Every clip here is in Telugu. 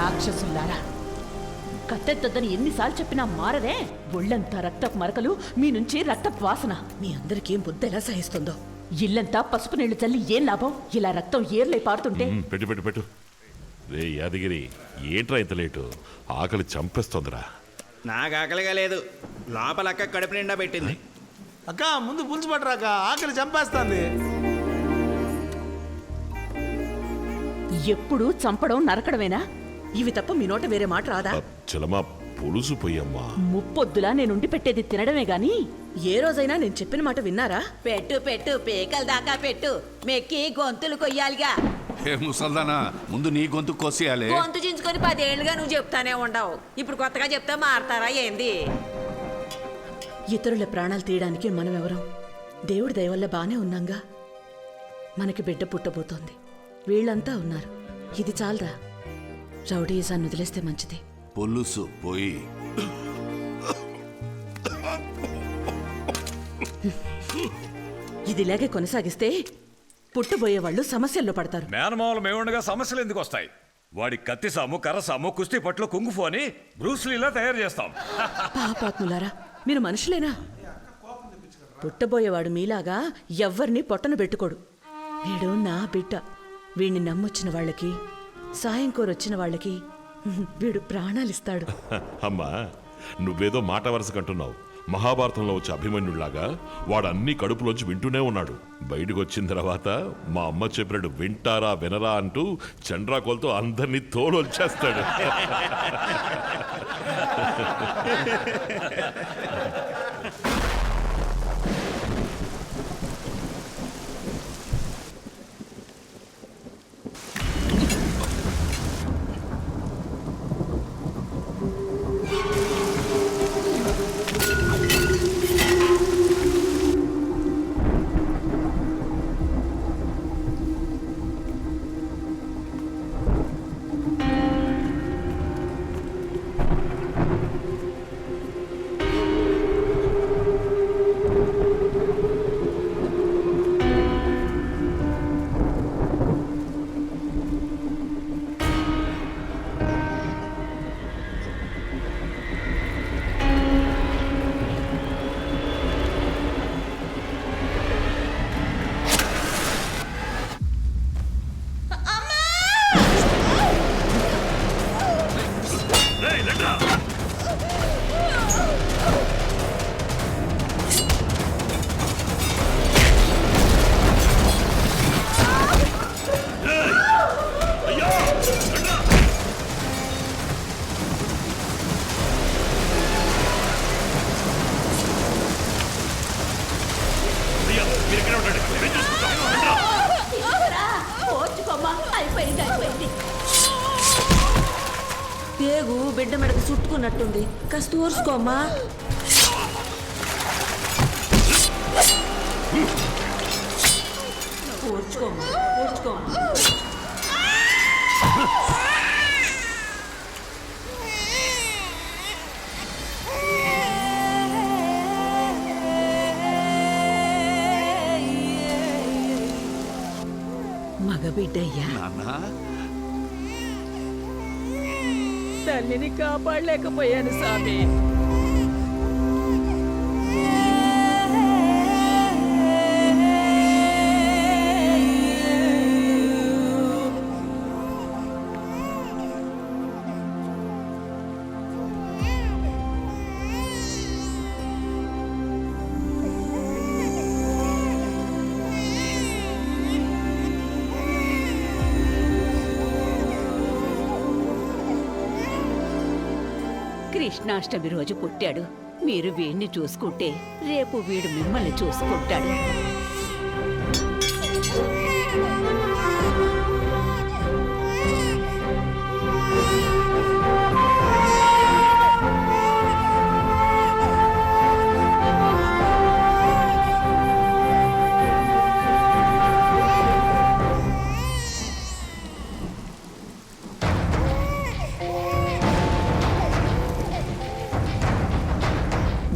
రాక్షసులారా, కత్తెత్తొద్దని ఎన్నిసార్లు చెప్పినా మారదే. ఒళ్ళంతా రక్తపు మరకలు, మీ నుంచి రక్తపు వాసన. మీ అందరికీ బుద్ధి ఎలా సహిస్తుందో. ఇల్లంతా పసుపు నీళ్లు చల్లి ఏం లాభం? ఇలా రక్తం ఏర్లై పారుతుంటే. పెట్టు పెట్టు పెట్టు. రే యాదగిరి, ఏంట్రా ఇంత లేటు? ఆకలి చంపేస్తోందిరా. నాకు ఆకలిగా లేదు, లోపల అక్క కడుపు నిండా పెట్టింది. అక్క ముందు పులుసు పట్టరాక, ఆకలి చంపేస్తుంది. ఎప్పుడు చంపడం నరకడమేనా? ఇవి తప్ప మీ నోట వేరే మాట రాదా? చలమా పులుసు పోయమ్మా. ముప్పొద్దులా నేనుండి పెట్టేది తినడమే గాని ఏ రోజైనా నేను చెప్పిన మాట విన్నారా? పెట్టు పెట్టు, పేకల దాకా పెట్టు, మెక్కి గొంతులు కొయ్యాలిగా. ఏ ముసల్దానా, ముందు నీ గొంతు కోసేయాలి. గొంతు చించుకొని 10 ఏళ్ళుగా నువ్వు చెప్తానే ఉండవు. ఇప్పుడు కొత్తగా చెప్తే మారతారా ఏంది? ఇతరుల ప్రాణాలు తీయడానికి మనం ఎవరం? దేవుడి దయ వల్ల బానే ఉన్నాంగా. మనకి బిడ్డ పుట్టబోతోంది, వీళ్ళంతా ఉన్నారు. ఇది చాలదా? రౌడీజాన్ని వదిలేస్తే మంచిది. పులుసు పోయి. ఇదిలాగే కొనసాగిస్తే పుట్టబోయే వాళ్ళు సమస్యల్లో పడతారు. మేనమావలు మేముండగా సమస్యలు ఎందుకు వస్తాయి? వాడి కత్తి సాము, కర్ర సాము, కుస్తీ పట్లు, కుంగుఫు అని బ్రూస్లీలా తయారు చేస్తాం. పాపాత్ములారా, మీరు మనుషులేనా? పుట్టబోయేవాడు మీలాగా ఎవ్వరిని పొట్టను పెట్టుకోడు. వీడు నా బిడ్డ. వీడిని నమ్మొచ్చిన వాళ్ళకి, సాయం కోరొచ్చిన వాళ్ళకి వీడు ప్రాణాలిస్తాడు. అమ్మా, నువ్వేదో మాట వరుసకంటున్నావు. మహాభారతంలో వచ్చే అభిమన్యుడిలాగా వాడు అన్ని కడుపులోంచి వింటూనే ఉన్నాడు. బయటకు వచ్చిన తర్వాత మా అమ్మ చెప్పినట్టు వింటారా వినరా అంటూ చండ్రాకోలతో అందరినీ తోలొచ్చేస్తాడు. పేగు బిడ్డ మెడకు చుట్టుకున్నట్టుంది, కాస్త ఊర్చుకోమ్మా. ఊర్చుకోమ్మా, ఊర్చుకోమ్మా. మగబిడ్డయ్యా, నాన్నా, తల్లిని కాపాడలేకపోయాను స్వామి. కృష్ణాష్టమి రోజు పుట్టాడు. మీరు వీడిని చూసుకుంటే రేపు వీడు మిమ్మల్ని చూసుకుంటాడు.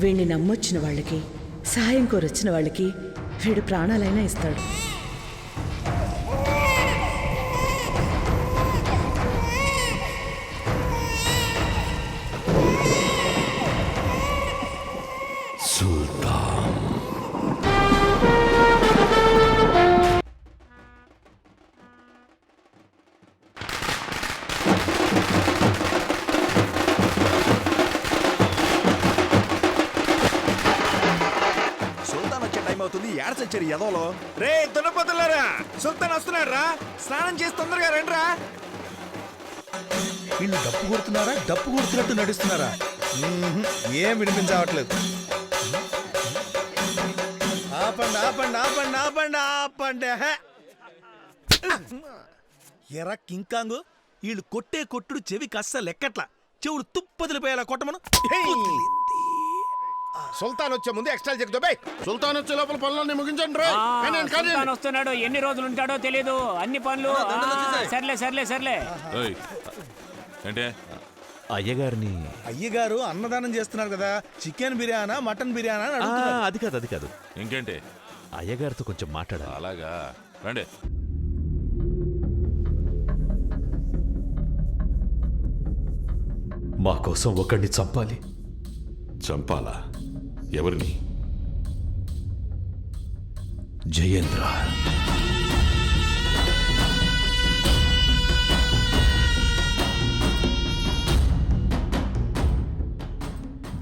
వీణ్ణి నమ్మొచ్చిన వాళ్ళకి, సహాయం కోరొచ్చిన వాళ్ళకి వీడు ప్రాణాలైనా ఇస్తాడు. ఏడ్చొచ్చారు ఎదవలో. రే దున్నపోతులారా, సుల్తాన్ వస్తున్నాడు రా, స్నానం చేసి తొందరగా రండిరా. వీళ్ళు డప్పు కొడుతున్నారా, డప్పు కొడుతున్నట్టు నడుస్తున్నారా? ఏం వినిపించవట్లేదు. ఆపండి ఆపండి ఆపండి ఆపండి ఆపండి. ఎరా కింకాంగు, వీళ్ళు కొట్టే కొట్టుడు చెవికి అస్సలు ఎక్కట్లా. చెవుడు తుప్పదిలిపోయేలా కొట్టమను. సుల్తాన్ వచ్చే ముందు ఎక్స్ట్రా చెక్ దొబ్బే. సుల్తాన్ వచ్చే లోపల పనులన్నీ ముగించండి రా. సుల్తాన్ వస్తున్నాడు, ఎన్ని రోజులు ఉంటాడో తెలీదు. అన్ని పనులు సర్లే సర్లే సర్లే. అంటే అయ్యగారిని. అయ్యగారు అన్నదానం చేస్తున్నారు కదా, చికెన్ బిర్యానా మటన్ బిర్యానా అని అడుగుతున్నారు. అది కాదు, అది కాదు. ఇంకేంటి? అయ్యగారితో కొంచెం మాట్లాడాలి. అలాగా, రండి. మా కోసం ఒకడిని చంపాలి. చంపాలా? ఎవరిని? జయేంద్ర.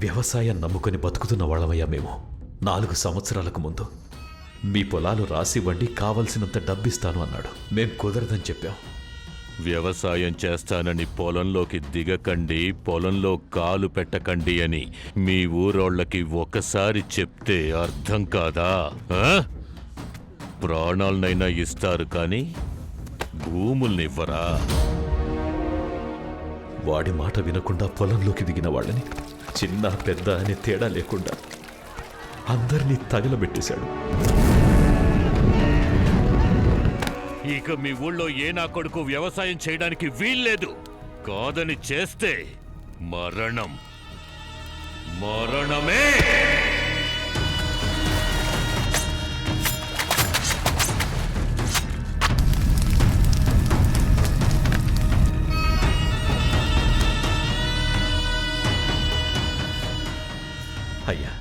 వ్యవసాయం నమ్ముకొని బతుకుతున్న వాళ్ళమయ్యా మేము. 4 సంవత్సరాలకు ముందు మీ పొలాలు రాసివ్వండి, కావలసినంత డబ్బిస్తాను అన్నాడు. మేం కుదరదని చెప్పాం. వ్యవసాయం చేస్తానని పొలంలోకి దిగకండి, పొలంలో కాలు పెట్టకండి అని మీ ఊరోళ్ళకి ఒకసారి చెప్తే అర్థం కాదా? ప్రాణాలనైనా ఇస్తారు కానీ భూముల్నివ్వరా? వాడి మాట వినకుండా పొలంలోకి దిగిన వాళ్ళని చిన్న పెద్ద అనే తేడా లేకుండా అందరినీ తగలబెట్టేశాడు. ఇక మీ ఊళ్ళో ఏ నా కొడుకు వ్యవసాయం చేయడానికి వీల్లేదు. కాదని చేస్తే మరణం, మరణమే. అయ్యా,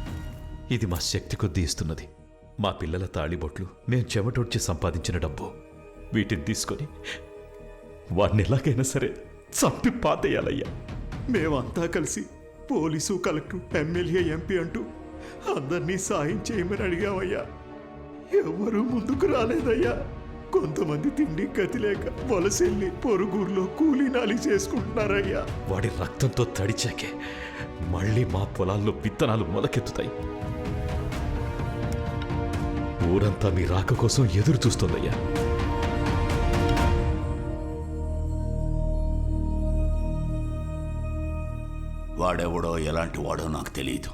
ఇది మా శక్తి కొద్దీ ఇస్తున్నది. మా పిల్లల తాళిబొట్లు, మేం చెమటొడ్చి సంపాదించిన డబ్బు. వీటిని తీసుకొని వాడిని ఎలాగైనా సరే చంపి పాతేయాలయ్యా. మేమంతా కలిసి పోలీసు, కలెక్టర్, ఎమ్మెల్యే, ఎంపీ అంటూ అందరినీ సాయం చేయమని అడిగామయ్యా. ఎవరూ ముందుకు రాలేదయ్యా. కొంతమంది తిండి గతి లేక వలసెళ్ళి పొరుగురులో కూలీనాలి చేసుకుంటున్నారయ్యా. వాడి రక్తంతో తడిచాకే మళ్ళీ మా పొలాల్లో విత్తనాలు మొలకెత్తుతాయి. ఊరంతా మీ రాక కోసం ఎదురు చూస్తుందయ్యా. వాడెవడో ఎలాంటి వాడో నాకు తెలియదు,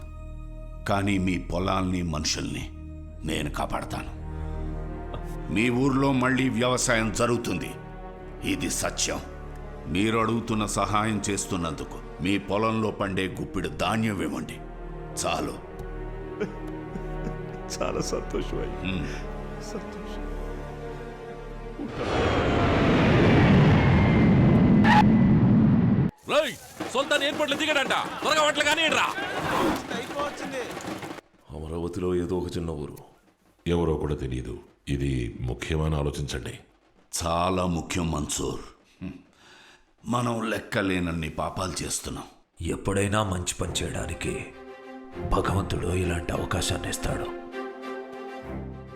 కానీ మీ పొలాల్ని మనుషుల్ని నేను కాపాడతాను. మీ ఊర్లో మళ్ళీ వ్యవసాయం జరుగుతుంది, ఇది సత్యం. మీరు అడుగుతున్న సహాయం చేస్తున్నందుకు మీ పొలంలో పండే గుప్పిడి ధాన్యం ఇవ్వండి చాలు. చాలా సంతోషం. సంతోషం. సుల్తాన్ ఎయిర్పోర్ట్లో దిగాడంట, త్వరగా వాటిలో కానీ రా. అమరావతిలో ఏదో ఒక చిన్న ఊరు, ఎవరో కూడా తెలియదు. ఇది ముఖ్యమని ఆలోచించండి. చాలా ముఖ్యం మన్సూర్. మనం లెక్కలేనన్ని పాపాలు చేస్తున్నాం. ఎప్పుడైనా మంచి పని చేయడానికి భగవంతుడు ఇలాంటి అవకాశాన్ని ఇస్తాడు.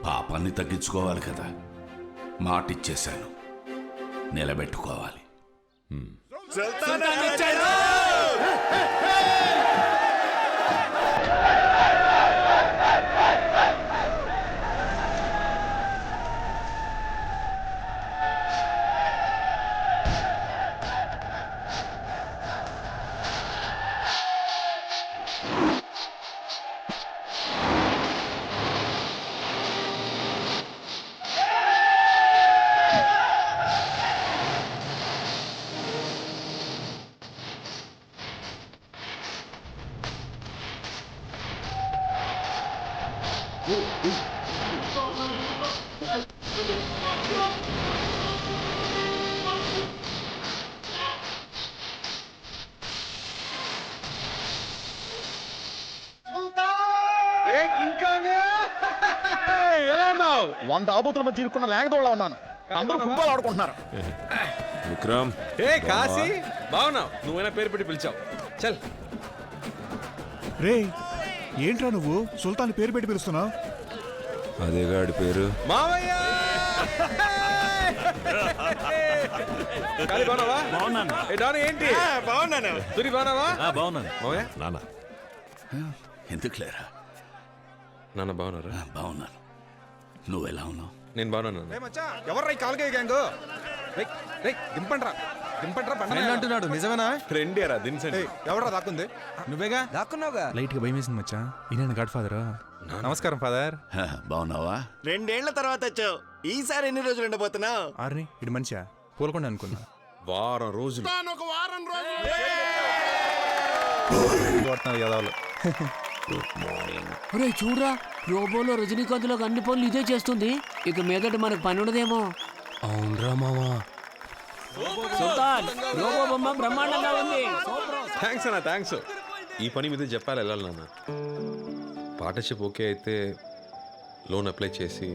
పాపాన్ని తగ్గించుకోవాలి కదా, మాటిచ్చేశాను, నిలబెట్టుకోవాలి. వంద ఆబోతుల మధ్య ఇరుక్కున్న లేకదోళ్ళ ఉన్నాను. అందరూ ఫుట్బాల్ ఆడుకుంటున్నారు. విక్రమ్, ఏ కాశీ, బాగున్నావు? నువ్వైనా పేరు పెట్టి పిలిచావు. చల్. రే ఏంట్రా నువ్వు సుల్తాన్ పేరు పెట్టి పిలుస్తున్నావు? అదే గాడి పేరు మావయ్య. బాగున్నాను. ఏంటి బాగున్నాను. తురి బాగున్నావా? బాగున్నాను. మావయ్య నాన్న ఎందుకు లేరా? నాన్న బాగున్నారా? బాగున్నాను. నువ్వెలా ఉన్నావు? నేను బాగున్నాను. ఎవర్రా ఈ కాలుగా గ్యాంగ్? దింపండ్రా దింపండ్రా అంటున్నాడు. నిజమేనా? రెండేరా దించండి. ఎవరా దాక్కుంది? నువ్వేగా దాక్కున్నావుగా. లైట్ గా భయం వేసింది మచ్చా. ఈయన గాడ్ ఫాదర్. నమస్కారం ఫాదర్. బాగున్నావా? 2 ఏళ్ల తర్వాత వచ్చావు. ఈసారి ఎన్ని రోజులు ఉండబోతున్నావు? ఆర్ని ఇటు మనిషా పూలకుండా అనుకున్నా. వారం రోజులు. యదాలు చూడరా, రోబోలో రజనీకాంత్లో అన్ని పనులు ఇదే చేస్తుంది. ఇక మీదట మనకు పని ఉండదేమో. అవునరా మామా. సుల్తాన్, రోబో బొమ్మ బ్రహ్మాండంగా ఉంది. థ్యాంక్స్ అన్న, థ్యాంక్స్. ఈ పని మీద చెప్పాలి వెళ్ళాలి నాన్న. పార్ట్నర్షిప్ ఓకే అయితే లోన్ అప్లై చేసి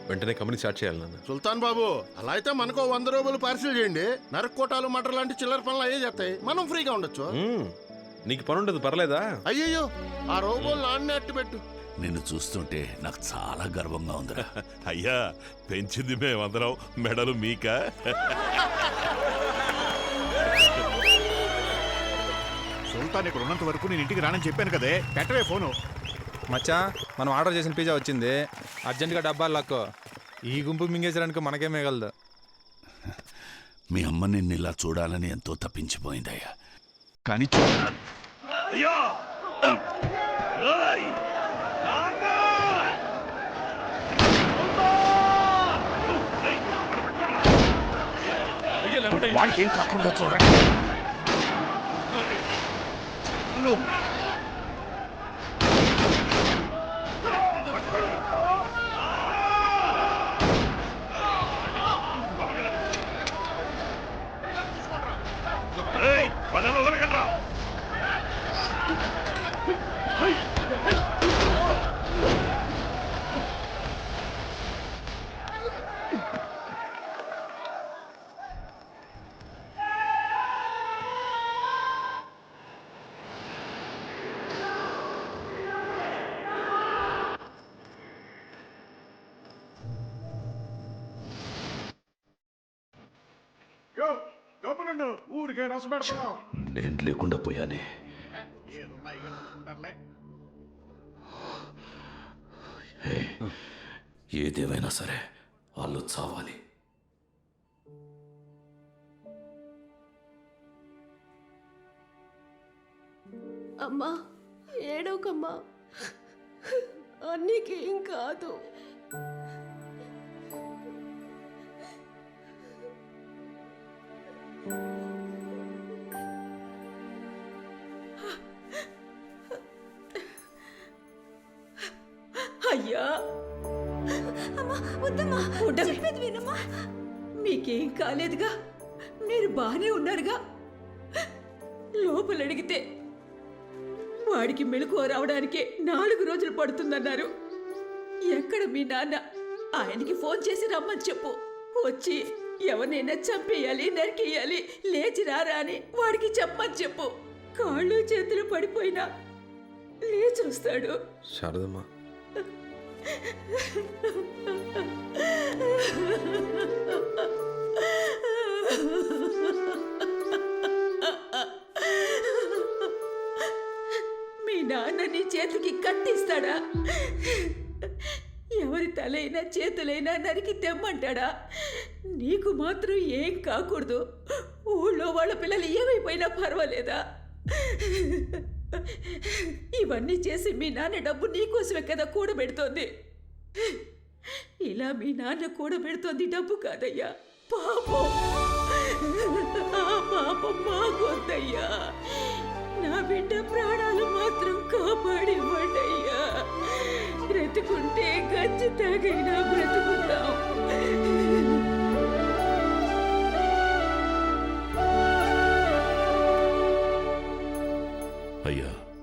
వెంటనే కంపెనీ స్టార్ట్ చేయాలి నాన్న. సుల్తాన్ బాబు, అలా అయితే మనకు 100 రూపాయలు పార్సిల్ చేయండి. నరక్కోటాలు మటర్ లాంటి చిల్లర పనులు అయ్యే చేస్తాయి. మనం ఫ్రీగా ఉండొచ్చు. నీకు పని ఉండదు, పర్లేదా? అయ్యయ్యో, ఆ రోబోలు నాన్నే అట్టు పెట్టు. నిన్ను చూస్తుంటే నాకు చాలా గర్వంగా ఉందిరా. అయ్యా, పెంచింది మేమందరం, మెడలు మీకా? సుల్తాన్ ఇక్కడ ఉన్నంత వరకు నేను ఇంటికి రానని చెప్పాను కదే. పెట్టవే ఫోను. మచ్చా, మనం ఆర్డర్ చేసిన పిజ్జా వచ్చింది. అర్జెంటుగా డబ్బాలు లాక్కో. ఈ గుంపు మింగేసడానికి మనకే మిగలదు. మీ అమ్మ నిన్ను ఇలా చూడాలని ఎంతో తప్పించిపోయిందయ్యా. కానీ వాడికి ఏం కాకుండా చూడండి. ఊరికే రస పెడతావు. నేను లేకుండా పోయానే. ఏదేమైనా సరే వాళ్ళు చావాలి. అమ్మా, ఏడవకమ్మా, అన్నికేం కాదు. అయ్యా, మీకేం కాలేదుగా, మీరు బానే ఉన్నారుగా. లోపల అడిగితే వాడికి మెలకువ రావడానికే 4 రోజులు పడుతుందన్నారు. ఎక్కడ మీ నాన్న? ఆయనకి ఫోన్ చేసి రమ్మని చెప్పు. వచ్చి ఎవరినైనా చంపేయాలి, నరికేయాలి, లేచి రారా అని వాడికి చెప్పమని చెప్పు. కాళ్ళు చేతులు పడిపోయినా లేచి వస్తాడు. శారదమ్మా, మీ నాన్న నీ చేతికి కత్తిస్తాడా? ఎవరి తలైనా చేతులైనా నరికి తెమ్మంటాడా? నీకు మాత్రం ఏం కాకూడదు. ఊళ్ళో వాళ్ళ పిల్లలు ఏమైపోయినా పర్వాలేదా? ఇవన్నీ చేసి మీ నాన్న డబ్బు నీకోసమే కదా కూడబెడుతోంది. ఇలా మీ నాన్న కూడబెడుతోంది డబ్బు కాదయ్యా, పాపం. ఆ పాపం మాకొద్దయ్యా. నా బిడ్డ ప్రాణాలు మాత్రం కాపాడివ్వండి అయ్యా. బ్రతుకుంటే గచ్చి తాగైనా బ్రతుకుతాం. అయ్యా,